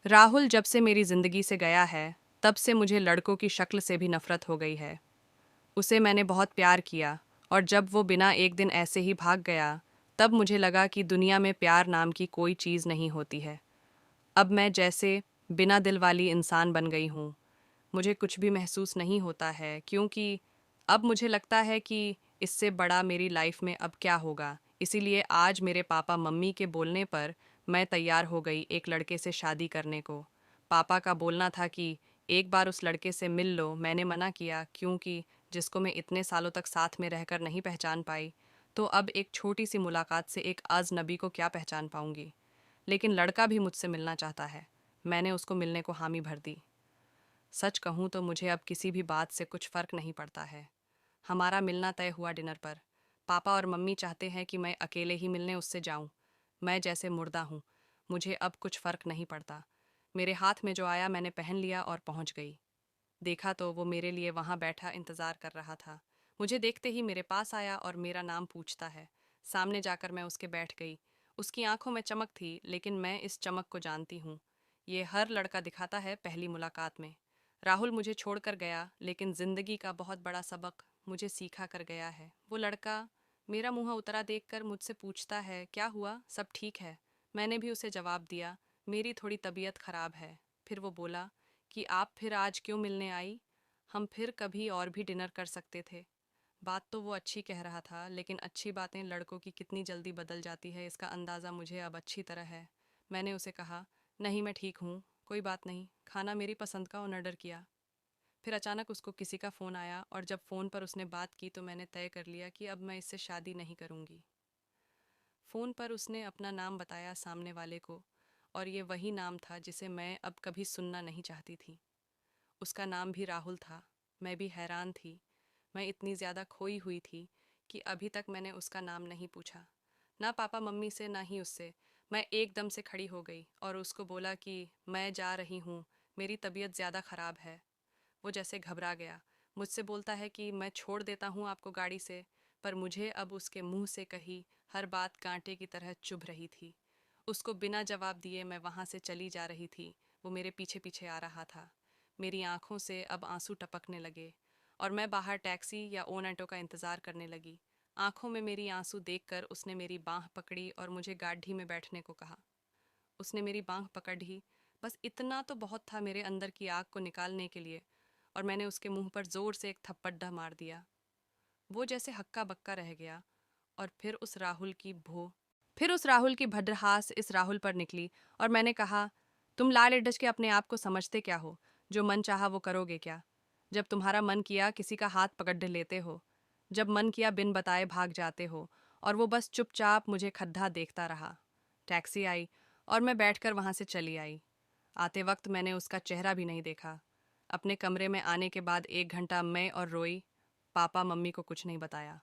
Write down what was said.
राहुल जब से मेरी जिंदगी से गया है, तब से मुझे लड़कों की शक्ल से भी नफरत हो गई है। उसे मैंने बहुत प्यार किया, और जब वो बिना एक दिन ऐसे ही भाग गया, तब मुझे लगा कि दुनिया में प्यार नाम की कोई चीज़ नहीं होती है। अब मैं जैसे बिना दिल वाली इंसान बन गई हूँ। मुझे कुछ भी महसूस नहीं होता है, क्योंकि अब मुझे लगता है कि इससे बड़ा मेरी लाइफ में अब क्या होगा। इसीलिए आज मेरे पापा मम्मी के बोलने पर मैं तैयार हो गई एक लड़के से शादी करने को। पापा का बोलना था कि एक बार उस लड़के से मिल लो। मैंने मना किया, क्योंकि जिसको मैं इतने सालों तक साथ में रहकर नहीं पहचान पाई, तो अब एक छोटी सी मुलाकात से एक अजनबी को क्या पहचान पाऊंगी। लेकिन लड़का भी मुझसे मिलना चाहता है। मैंने उसको मिलने को हामी भर दी। सच कहूँ तो मुझे अब किसी भी बात से कुछ फ़र्क नहीं पड़ता है। हमारा मिलना तय हुआ डिनर पर। पापा और मम्मी चाहते हैं कि मैं अकेले ही मिलने उससे जाऊं। मैं जैसे मुर्दा हूँ, मुझे अब कुछ फ़र्क नहीं पड़ता। मेरे हाथ में जो आया मैंने पहन लिया और पहुँच गई। देखा तो वो मेरे लिए वहाँ बैठा इंतज़ार कर रहा था। मुझे देखते ही मेरे पास आया और मेरा नाम पूछता है। सामने जाकर मैं उसके बैठ गई। उसकी आंखों में चमक थी, लेकिन मैं इस चमक को जानती हूँ। ये हर लड़का दिखाता है पहली मुलाकात में। राहुल मुझे छोड़कर गया, लेकिन जिंदगी का बहुत बड़ा सबक मुझे सीखा कर गया है। वो लड़का मेरा मुंह उतरा देखकर मुझसे पूछता है, क्या हुआ, सब ठीक है? मैंने भी उसे जवाब दिया, मेरी थोड़ी तबीयत खराब है। फिर वो बोला कि आप फिर आज क्यों मिलने आई? हम फिर कभी और भी डिनर कर सकते थे। बात तो वो अच्छी कह रहा था, लेकिन अच्छी बातें लड़कों की कितनी जल्दी बदल जाती है, इसका अंदाज़ा मुझे अब अच्छी तरह है। मैंने उसे कहा, नहीं मैं ठीक हूँ, कोई बात नहीं, खाना मेरी पसंद का ऑर्डर किया। फिर अचानक उसको किसी का फ़ोन आया, और जब फ़ोन पर उसने बात की तो मैंने तय कर लिया कि अब मैं इससे शादी नहीं करूँगी। फ़ोन पर उसने अपना नाम बताया सामने वाले को, और ये वही नाम था जिसे मैं अब कभी सुनना नहीं चाहती थी। उसका नाम भी राहुल था। मैं भी हैरान थी। मैं इतनी ज़्यादा खोई हुई थी कि अभी तक मैंने उसका नाम नहीं पूछा, ना पापा मम्मी से ना ही उससे। मैं एकदम से खड़ी हो गई और उसको बोला कि मैं जा रही हूँ, मेरी तबीयत ज़्यादा ख़राब है। वो जैसे घबरा गया। मुझसे बोलता है कि मैं छोड़ देता हूँ आपको गाड़ी से, पर मुझे अब उसके मुंह से कही हर बात कांटे की तरह चुभ रही थी। उसको बिना जवाब दिए मैं वहाँ से चली जा रही थी। वो मेरे पीछे पीछे आ रहा था। मेरी आंखों से अब आंसू टपकने लगे, और मैं बाहर टैक्सी या ओन ऑटो का इंतज़ार करने लगी। आंखों में मेरी आंसू देखकर उसने मेरी बाँह पकड़ी और मुझे गाड़ी में बैठने को कहा। उसने मेरी बाँह पकड़ ली। बस इतना तो बहुत था मेरे अंदर की आग को निकालने के लिए, और मैंने उसके मुंह पर जोर से एक थप्पड़ मार दिया। वो जैसे हक्का बक्का रह गया। और फिर उस राहुल की भद्रहास इस राहुल पर निकली, और मैंने कहा, तुम लाल एडज के अपने आप को समझते क्या हो? जो मन चाहा वो करोगे क्या? जब तुम्हारा मन किया किसी का हाथ पकड़ लेते हो, जब मन किया बिन बताए भाग जाते हो। और वो बस चुपचाप मुझे खद्धा देखता रहा। टैक्सी आई, और मैं बैठकर वहां से चली आई। आते वक्त मैंने उसका चेहरा भी नहीं देखा। अपने कमरे में आने के बाद 1 घंटा मैं और रोई। पापा मम्मी को कुछ नहीं बताया।